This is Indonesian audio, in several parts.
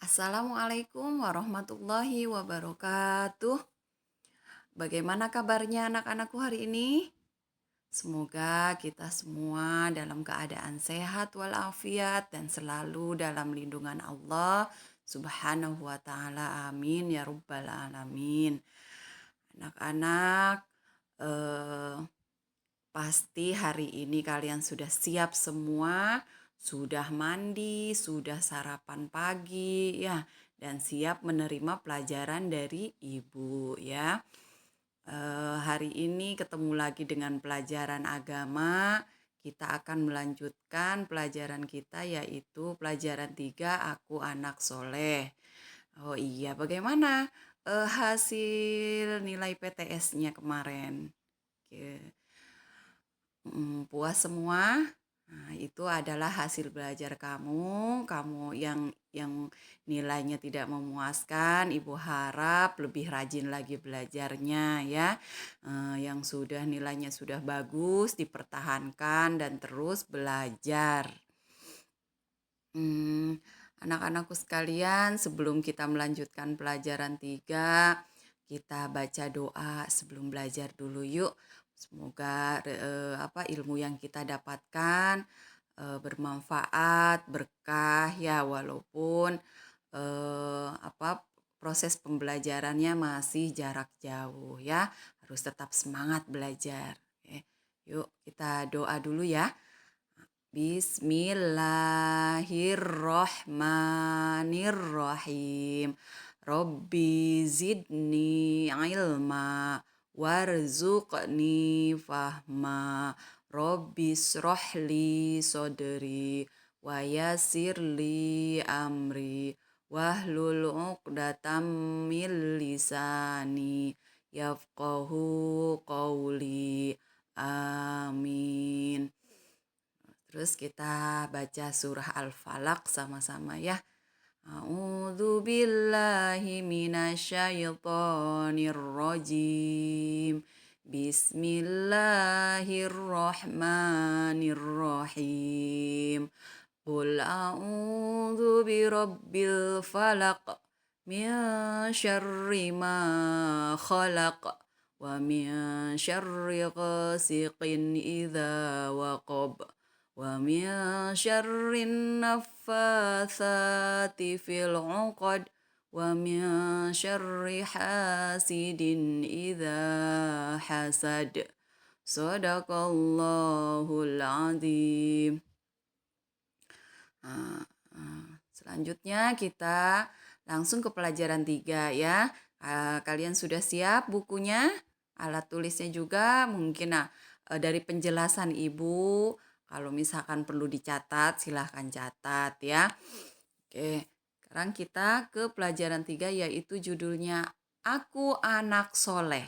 Assalamualaikum warahmatullahi wabarakatuh. Bagaimana kabarnya anak-anakku hari ini? Semoga kita semua dalam keadaan sehat walafiat dan selalu dalam lindungan Allah Subhanahu wa taala. Amin ya rabbal alamin. Anak-anak, eh, pasti hari ini kalian sudah siap semua, sudah mandi, sudah sarapan pagi ya, dan siap menerima pelajaran dari ibu ya. Hari ini ketemu lagi dengan pelajaran agama. Kita akan melanjutkan pelajaran kita yaitu pelajaran 3 Aku Anak Soleh. Oh iya, bagaimana hasil nilai PTS-nya kemarin? Oke. Puas semua? Nah, itu adalah hasil belajar kamu. Kamu yang nilainya tidak memuaskan, Ibu harap lebih rajin lagi belajarnya ya. Yang sudah nilainya sudah bagus, dipertahankan dan terus belajar. Hmm, Anak-anakku sekalian, sebelum kita melanjutkan pelajaran 3, kita baca doa sebelum belajar dulu yuk. Semoga ilmu yang kita dapatkan bermanfaat, berkah ya, walaupun proses pembelajarannya masih jarak jauh ya. Harus tetap semangat belajar. Oke. Yuk kita doa dulu ya. Bismillahirrahmanirrahim. Rabbi zidni ilma warzuqni fahma. Rabbi srohli sodri wa yassirli amri wahlul uqdatam min lisani yafqahu qawli. Amin. Terus kita baca surah Al-Falaq sama-sama ya. A'udzu billahi minasyaitonir rajim. Bismillahirrahmanirrahim. Qul a'udzu birabbil falaq min syarri ma khalaq wa min syarri ghasiqin idza waqab wa min syarrin naffatsati fil 'uqad wa min syarri hasidin idza hasad. Shadaqallahul azim. Selanjutnya kita langsung ke pelajaran 3 ya. Kalian sudah siap bukunya, alat tulisnya juga mungkin. Dari penjelasan Ibu, kalau misalkan perlu dicatat silahkan catat ya. Oke, sekarang kita ke pelajaran 3 yaitu judulnya Aku Anak Soleh.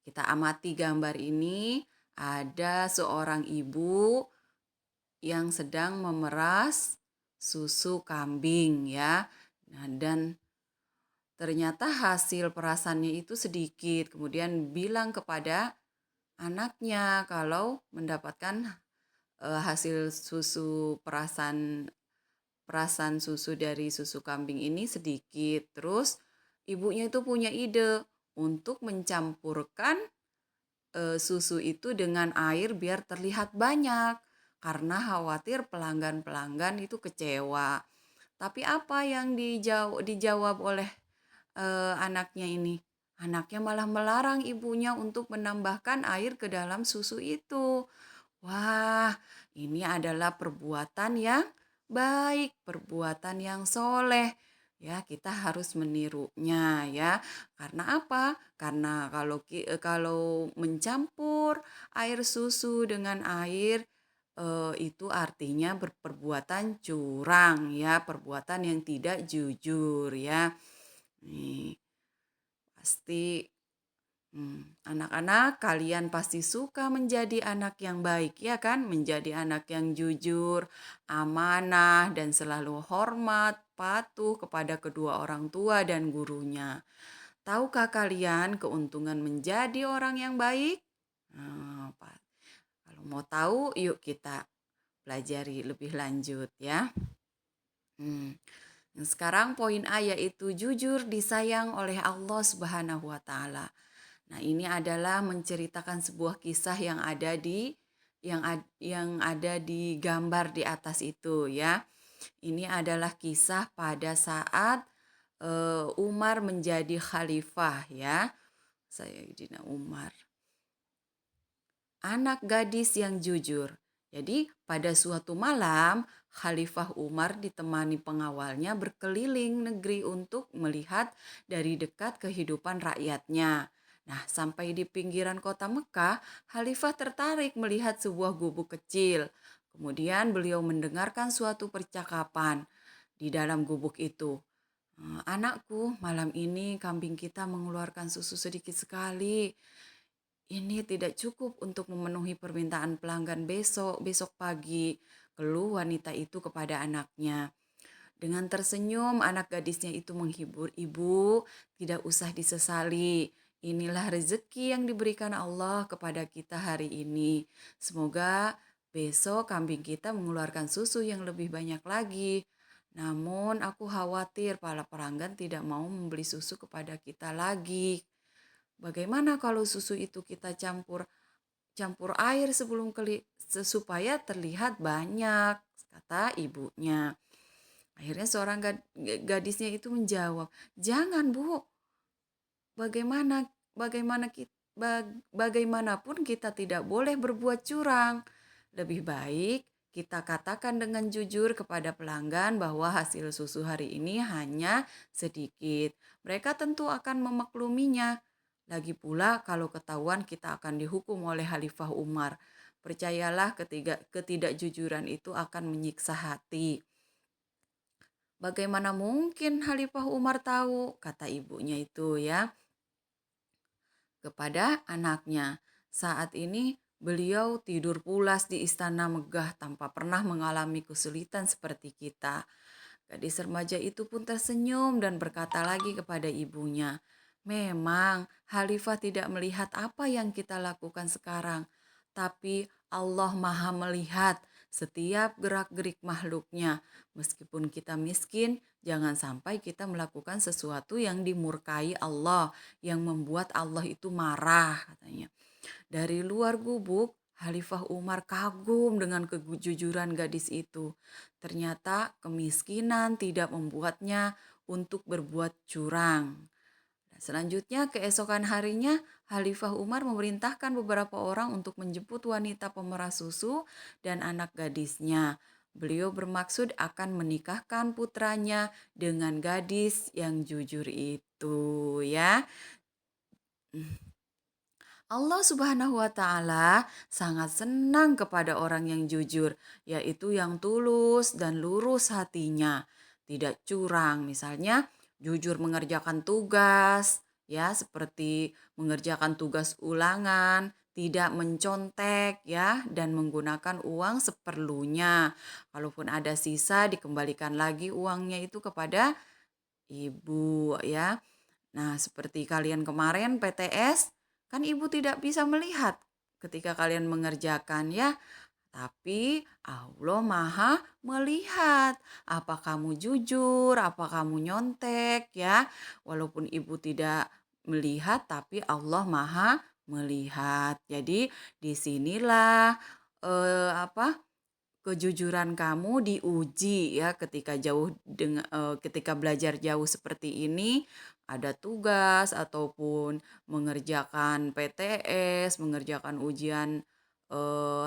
Kita amati gambar ini, ada seorang ibu yang sedang memeras susu kambing ya. Nah, dan ternyata hasil perasannya itu sedikit. Kemudian bilang kepada anaknya kalau mendapatkan hasil susu perasan susu dari susu kambing ini sedikit. Terus ibunya itu punya ide untuk mencampurkan susu itu dengan air biar terlihat banyak karena khawatir pelanggan-pelanggan itu kecewa. Tapi apa yang dijawab oleh anaknya ini? Anaknya malah melarang ibunya untuk menambahkan air ke dalam susu itu. Wah, ini adalah perbuatan yang baik, perbuatan yang soleh. Ya, kita harus menirunya ya. Karena apa? Karena kalau mencampur air susu dengan air itu artinya berperbuatan curang ya, perbuatan yang tidak jujur ya. Nih, pasti anak-anak, kalian pasti suka menjadi anak yang baik, ya kan? Menjadi anak yang jujur, amanah, dan selalu hormat, patuh kepada kedua orang tua dan gurunya. Tahukah kalian keuntungan menjadi orang yang baik? Nah, kalau mau tahu, yuk kita pelajari lebih lanjut ya. Hmm. Nah, sekarang poin A yaitu jujur disayang oleh Allah Subhanahu wa taala. Nah, ini adalah menceritakan sebuah kisah yang ada di gambar di atas itu ya. Ini adalah kisah pada saat Umar menjadi khalifah ya. Sayyidina Umar. Anak gadis yang jujur. Jadi pada suatu malam, Khalifah Umar ditemani pengawalnya berkeliling negeri untuk melihat dari dekat kehidupan rakyatnya. Nah, sampai di pinggiran kota Mekah, Khalifah tertarik melihat sebuah gubuk kecil. Kemudian beliau mendengarkan suatu percakapan di dalam gubuk itu. Anakku, malam ini kambing kita mengeluarkan susu sedikit sekali. Ini tidak cukup untuk memenuhi permintaan pelanggan besok pagi, keluh wanita itu kepada anaknya. Dengan tersenyum, anak gadisnya itu menghibur, "Ibu, tidak usah disesali. Inilah rezeki yang diberikan Allah kepada kita hari ini. Semoga besok kambing kita mengeluarkan susu yang lebih banyak lagi. Namun aku khawatir para pelanggan tidak mau membeli susu kepada kita lagi. Bagaimana kalau susu itu kita campur campur air supaya terlihat banyak," kata ibunya. Akhirnya seorang gadisnya itu menjawab, "Jangan, Bu. Bagaimana bagaimana bagaimanapun kita tidak boleh berbuat curang. Lebih baik kita katakan dengan jujur kepada pelanggan bahwa hasil susu hari ini hanya sedikit. Mereka tentu akan memakluminya. Lagi pula kalau ketahuan kita akan dihukum oleh Khalifah Umar. Percayalah ketidakjujuran itu akan menyiksa hati." "Bagaimana mungkin Khalifah Umar tahu?" kata ibunya itu ya kepada anaknya. "Saat ini beliau tidur pulas di istana megah tanpa pernah mengalami kesulitan seperti kita." Gadis remaja itu pun tersenyum dan berkata lagi kepada ibunya, "Memang Khalifah tidak melihat apa yang kita lakukan sekarang, tapi Allah Maha melihat setiap gerak-gerik makhluknya. Meskipun kita miskin, jangan sampai kita melakukan sesuatu yang dimurkai Allah, yang membuat Allah itu marah," katanya. Dari luar gubuk, Khalifah Umar kagum dengan kejujuran gadis itu. Ternyata kemiskinan tidak membuatnya untuk berbuat curang. Nah, selanjutnya, keesokan harinya, Khalifah Umar memerintahkan beberapa orang untuk menjemput wanita pemerah susu dan anak gadisnya. Beliau bermaksud akan menikahkan putranya dengan gadis yang jujur itu ya. Allah Subhanahu wa taala sangat senang kepada orang yang jujur, yaitu yang tulus dan lurus hatinya, tidak curang. Misalnya, jujur mengerjakan tugas, ya, seperti mengerjakan tugas ulangan, tidak mencontek ya dan menggunakan uang seperlunya. Kalaupun ada sisa dikembalikan lagi uangnya itu kepada ibu ya. Nah, seperti kalian kemarin PTS, kan ibu tidak bisa melihat ketika kalian mengerjakan ya, tapi Allah Maha melihat. Apa kamu jujur, apa kamu nyontek ya. Walaupun ibu tidak melihat, tapi Allah Maha melihat. Jadi disinilah apa kejujuran kamu diuji ya ketika belajar jauh seperti ini, ada tugas ataupun mengerjakan PTS, mengerjakan ujian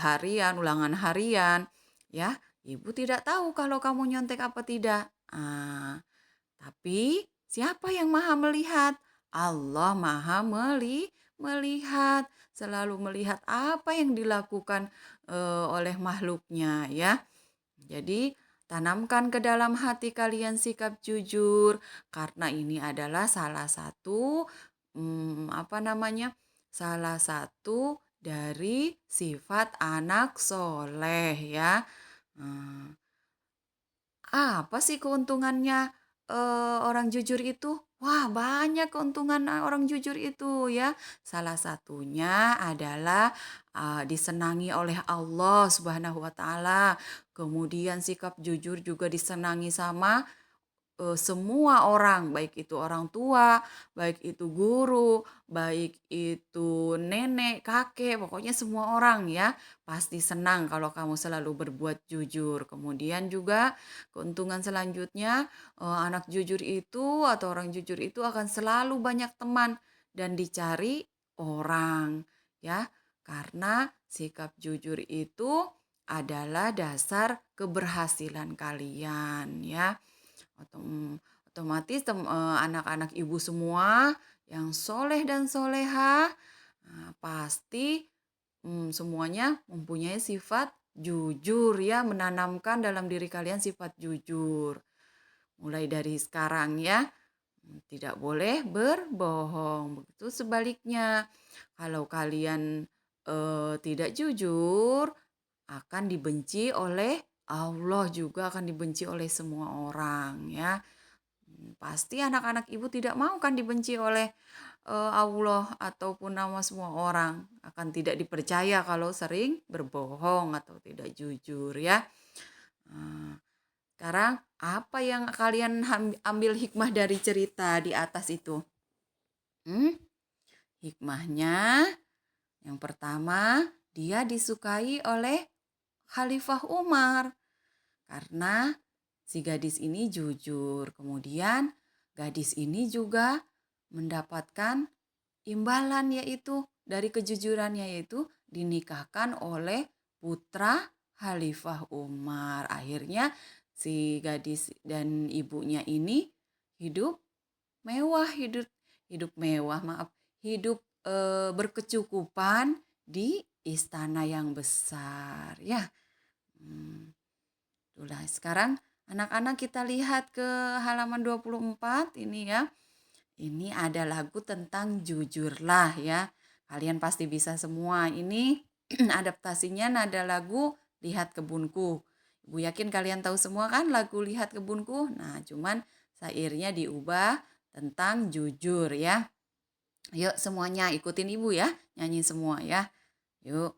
harian, ulangan harian ya. Ibu tidak tahu kalau kamu nyontek apa tidak. Tapi siapa yang maha melihat? Allah maha melihat, selalu melihat apa yang dilakukan oleh makhluknya ya. Jadi tanamkan ke dalam hati kalian sikap jujur karena ini adalah salah satu apa namanya? Salah satu dari sifat anak soleh ya. Nah, apa sih keuntungannya orang jujur itu? Wah, banyak keuntungan orang jujur itu ya. Salah satunya adalah disenangi oleh Allah Subhanahu wa taala. Kemudian sikap jujur juga disenangi sama semua orang, baik itu orang tua, baik itu guru, baik itu nenek, kakek, pokoknya semua orang ya, pasti senang kalau kamu selalu berbuat jujur. Kemudian juga keuntungan selanjutnya, anak jujur itu atau orang jujur itu akan selalu banyak teman dan dicari orang ya, karena sikap jujur itu adalah dasar keberhasilan kalian ya. Otomatis anak-anak ibu semua yang soleh dan soleha, pasti semuanya mempunyai sifat jujur ya, menanamkan dalam diri kalian sifat jujur. Mulai dari sekarang ya, tidak boleh berbohong. Begitu sebaliknya, kalau kalian tidak jujur, akan dibenci oleh Allah, juga akan dibenci oleh semua orang ya. Pasti anak-anak ibu tidak mau kan dibenci oleh Allah ataupun nama semua orang. Akan tidak dipercaya kalau sering berbohong atau tidak jujur ya. Nah, sekarang apa yang kalian ambil hikmah dari cerita di atas itu? Hikmahnya yang pertama, dia disukai oleh Khalifah Umar karena si gadis ini jujur. Kemudian gadis ini juga mendapatkan imbalan, yaitu dari kejujurannya, yaitu dinikahkan oleh putra Khalifah Umar. Akhirnya si gadis dan ibunya ini hidup mewah, hidup hidup mewah, maaf, hidup berkecukupan di istana yang besar ya. Itulah sekarang anak-anak kita lihat ke halaman 24 ini ya. Ini ada lagu tentang jujurlah ya. Kalian pasti bisa semua. Ini adaptasinya nada lagu Lihat Kebunku. Ibu yakin kalian tahu semua kan lagu Lihat Kebunku? Nah, cuman syairnya diubah tentang jujur ya. Yuk semuanya ikutin ibu ya. Nyanyi semua ya. Yuk,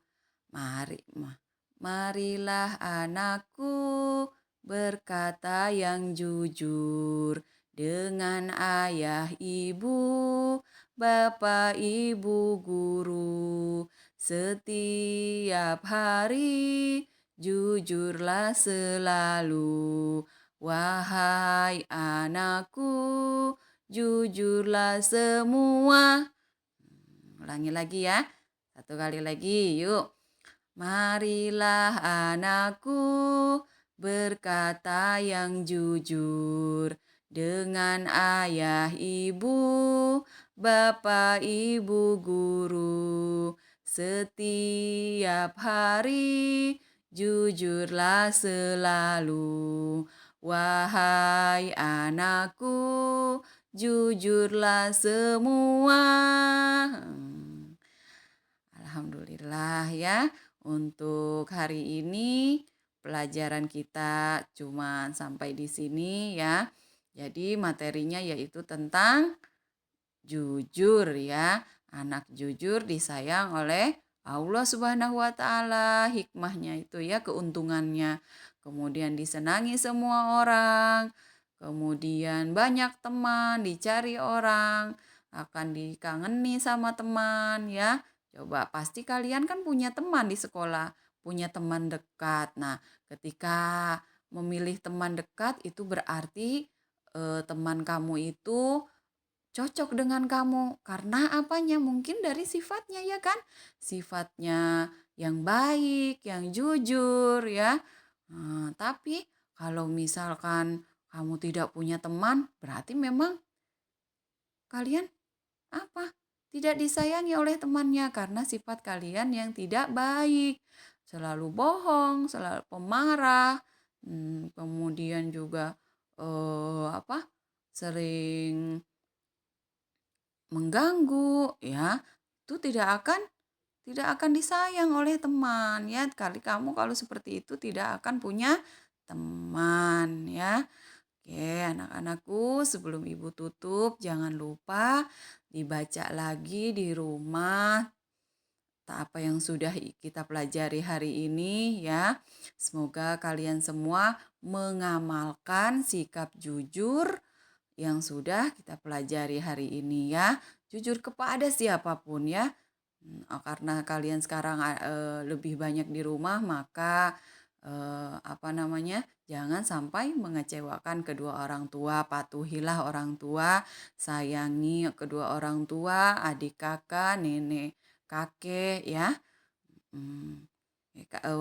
marilah anakku berkata yang jujur dengan ayah ibu, bapak ibu guru. Setiap hari jujurlah selalu, wahai anakku, jujurlah semua. Ulangi lagi ya. Satu kali lagi, yuk. Marilah anakku berkata yang jujur dengan ayah ibu, bapak ibu guru. Setiap hari jujurlah selalu, wahai anakku, jujurlah semua. Alhamdulillah ya, untuk hari ini pelajaran kita cuma sampai di sini ya. Jadi materinya yaitu tentang jujur ya. Anak jujur disayang oleh Allah Subhanahu wa taala. Hikmahnya itu ya, keuntungannya. Kemudian disenangi semua orang. Kemudian banyak teman, dicari orang, akan dikangeni sama teman ya. Coba pasti kalian kan punya teman di sekolah, punya teman dekat. Nah, ketika memilih teman dekat itu berarti teman kamu itu cocok dengan kamu. Karena apanya? Mungkin dari sifatnya ya kan? Sifatnya yang baik, yang jujur ya. Tapi kalau misalkan kamu tidak punya teman, berarti memang kalian apa? Tidak disayangi oleh temannya karena sifat kalian yang tidak baik. Selalu bohong, selalu pemarah, kemudian juga apa? Sering mengganggu ya. Itu tidak akan disayang oleh teman ya. Kali kamu kalau seperti itu tidak akan punya teman ya. Oke, anak-anakku, sebelum ibu tutup, jangan lupa dibaca lagi di rumah apa yang sudah kita pelajari hari ini ya. Semoga kalian semua mengamalkan sikap jujur yang sudah kita pelajari hari ini ya. Jujur kepada siapapun ya. Karena kalian sekarang lebih banyak di rumah, maka apa namanya? Jangan sampai mengecewakan kedua orang tua. Patuhilah orang tua, sayangi kedua orang tua, adik kakak, nenek, kakek ya. Hmm.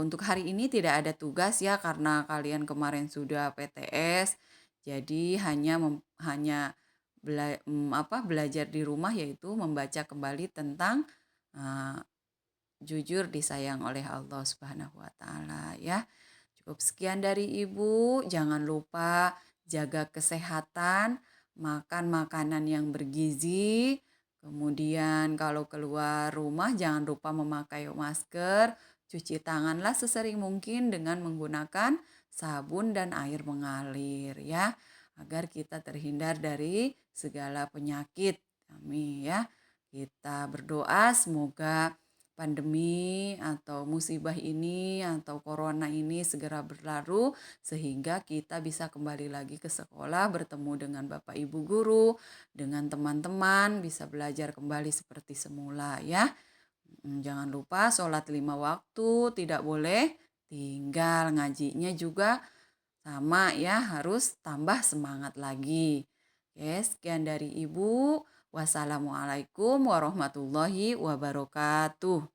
Untuk hari ini tidak ada tugas ya karena kalian kemarin sudah PTS. Jadi hanya belajar di rumah yaitu membaca kembali tentang uh, jujur disayang oleh Allah Subhanahu wa taala ya. Cukup sekian dari Ibu. Jangan lupa jaga kesehatan, makan makanan yang bergizi. Kemudian kalau keluar rumah jangan lupa memakai masker, cuci tanganlah sesering mungkin dengan menggunakan sabun dan air mengalir ya, agar kita terhindar dari segala penyakit. Amin ya. Kita berdoa semoga pandemi atau musibah ini atau corona ini segera berlalu sehingga kita bisa kembali lagi ke sekolah, bertemu dengan Bapak Ibu guru, dengan teman-teman, bisa belajar kembali seperti semula ya. Jangan lupa sholat 5 waktu, tidak boleh tinggal, ngajinya juga sama ya, harus tambah semangat lagi. Oke, sekian dari Ibu. Wassalamualaikum warahmatullahi wabarakatuh.